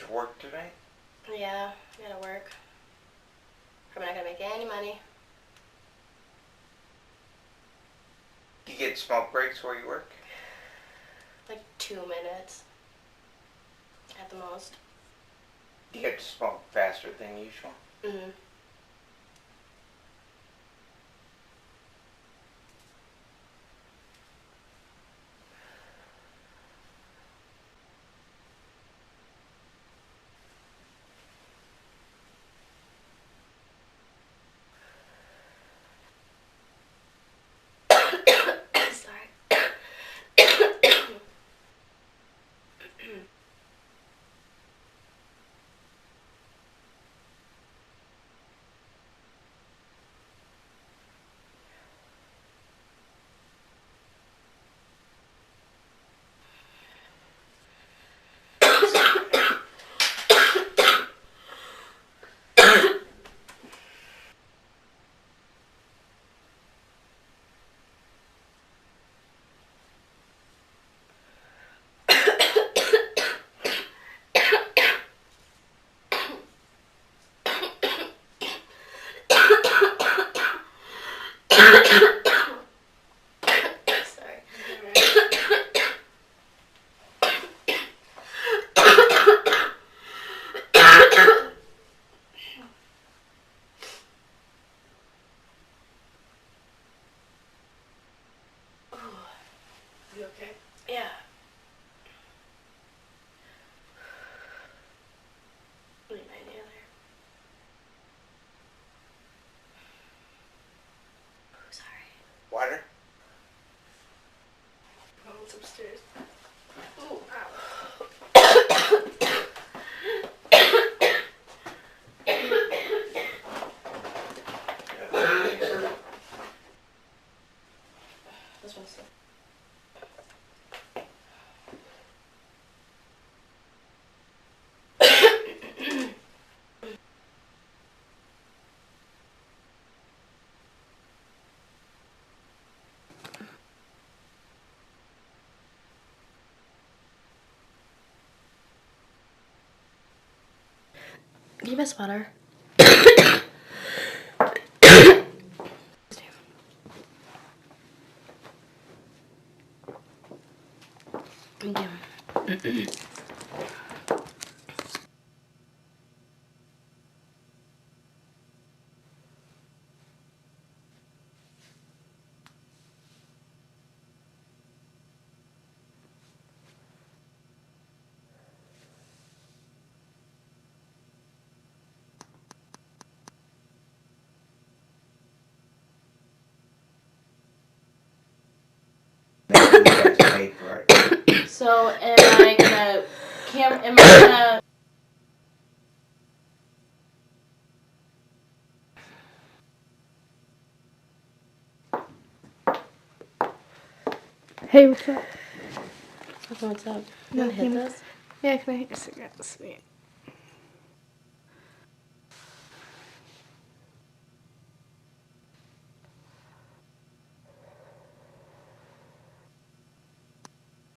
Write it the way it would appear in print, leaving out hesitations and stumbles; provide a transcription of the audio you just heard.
for work tonight? Yeah, I gotta work. I'm not gonna make any money. You get smoke breaks where you work? Like 2 minutes. At the most. You get to smoke faster than usual? Mm-hmm. Sorry. Sorry. You okay? Yeah. Leave my inhaler. Oh, sorry. Water? Oh, it's upstairs. Ooh, ow. This one's still. Give me a sweater. Thank you. Maybe you guys pay for it. So am I gonna Hey, what's up? What's up? You No, wanna hit can- this? Yeah, can I hit your cigarette? Sweet.